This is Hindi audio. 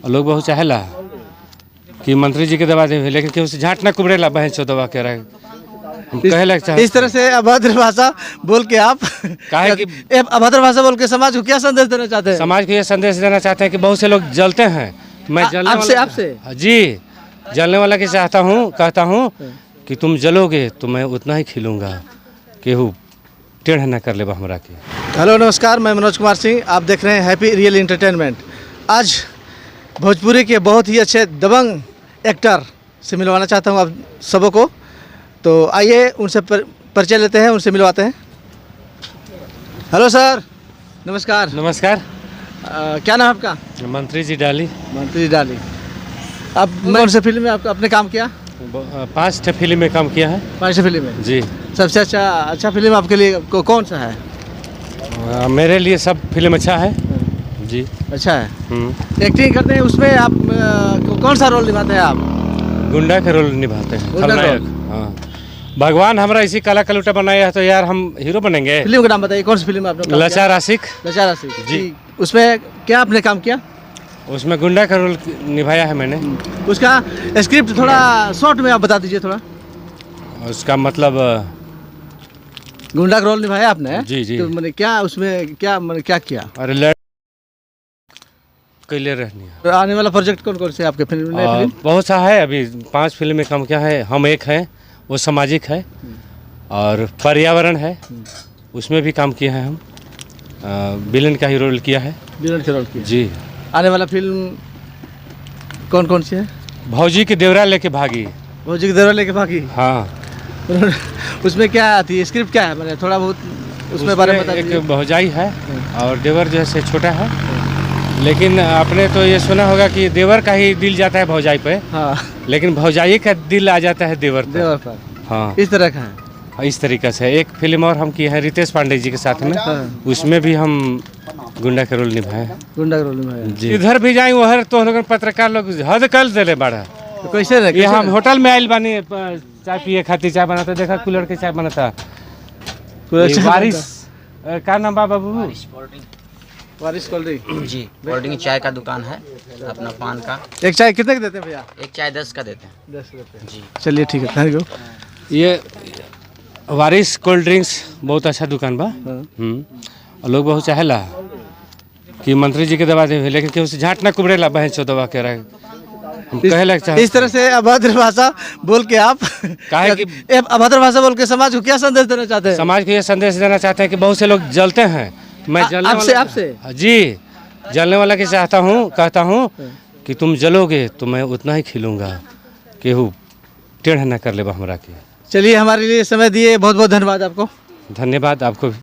और लोग बहुत चाहेला कि मंत्री जी के दबा दे, लेकिन केहू से झाट ना कुबरेला बहन चो दबा के रहे। हम कहे लग चाहते इस तरह से अभद्र भाषा बोल के आप काहे कि अभद्र भाषा बोल के समाज को क्या संदेश देना चाहते हैं? समाज को ये संदेश देना चाहते हैं कि बहुत से लोग जलते हैं। मैं जलने आपसे जी जलने वाला के चाहता हूँ, कहता हूँ कि तुम जलोगे तो मैं उतना ही खिलूँगा, केहू टेढ़ न कर ले हमरा के। हेलो नमस्कार, मैं मनोज कुमार सिंह, आप देख रहे हैं हैप्पी रियल एंटरटेनमेंट। आज भोजपुरी के बहुत ही अच्छे दबंग एक्टर से मिलवाना चाहता हूं आप सबों को, तो आइए उनसे परिचय लेते हैं, उनसे मिलवाते हैं। हेलो सर, नमस्कार। नमस्कार। क्या नाम है आपका? मंत्री जी डाली। मंत्री डाली। अब कौन से फिल्म में आपने काम किया? 5 फिल्म में काम किया है। 5 फिल्म में जी। सबसे अच्छा फिल्म आपके लिए कौन सा है? मेरे लिए सब फिल्म अच्छा है जी। अच्छा है। एक्टिंग करते हैं उसमें आप कौन सा रोल निभाते हैं आप? गुंडा का रोल निभाते हैं, गुंडा खलनायक। हाँ, भगवान हमारा इसी काला कलूटा बनाया है तो यार हम हीरो बनेंगे। फिल्म का नाम बताइए, कौन सी फिल्म में आपने? लाचार आशिक। लाचार आशिक जी। उसमें क्या आपने काम किया? उसमें गुंडा का रोल निभाया है मैंने। उसका स्क्रिप्ट थोड़ा शॉर्ट में आप बता दीजिए थोड़ा। उसका मतलब गुंडा का रोल निभाया आपने? जी जी। तो मैंने क्या उसमें क्या किया? अरे कैले रहनी है। आने वाला प्रोजेक्ट कौन से आपके फिल्म में? बहुत सा है, अभी 5 फिल्म में काम किया है। हम एक है, वो सामाजिक है, और पर्यावरण है, उसमें भी काम किया है हम। विलन का ही रोल किया है। विलन का रोल किया जी। आने वाला फिल्म कौन सी है? भौजी के देवरा लेके भागी। भौजी के देवरा लेके भागी। हाँ। उसमें क्या आती है, स्क्रिप्ट क्या है, मैंने थोड़ा बहुत उसमें बारे में बता दीजिए। एक भौजाई है और देवर जैसे छोटा है, लेकिन आपने तो ये सुना होगा कि देवर का ही दिल जाता है भौजाई पे। हाँ। लेकिन भौजाई का दिल आ जाता है देवर पर। हाँ, इस तरह का है। इस तरीके से एक फिल्म और हम किए हैं रितेश पांडे जी के साथ में। हाँ। उसमें भी हम गुंडा का रोल निभाए हैं। गुंडा का रोल निभाया जी। इधर भी जाए वहर तो लोग पत्रकार लोग हद कर दे बड़ा। तो कैसे ये हम होटल में आयल बानी चाय पिए खातिर, चाय बनाता देखा कूलर के चाय बनाता। बारिश का नाम बाबू? वारिस कोल्ड ड्रिंक। जी, कोल्ड ड्रिंक चाय का दुकान है अपना, पान का। एक चाय कितने का देते हैं भैया? एक चाय 10 का देते हैं। 10 रुपये। जी चलिए ठीक है, थैंक यू। ये वारिस कोल्ड ड्रिंक्स बहुत अच्छा दुकान बा। और लोग बहुत चाहेला कि मंत्री जी के दबा दे, लेकिन केहू से झाट ना कुबरेला बहन चो दबा के रहे। हम कहे लग चाहते इस तरह से अभद्र भाषा बोल के आप काहे कि अभद्र भाषा बोल के समाज को क्या संदेश देना चाहते हैं? समाज को ये संदेश देना चाहते हैं कि बहुत से लोग जलते हैं। मैं जलने आपसे जी जलने वाला के चाहता हूँ, कहता हूँ कि तुम जलोगे तो मैं उतना ही खिलूँगा, केहू टेढ़ न कर ले हमरा के। चलिए, हमारे लिए समय दिए, बहुत बहुत धन्यवाद आपको। धन्यवाद आपको भी।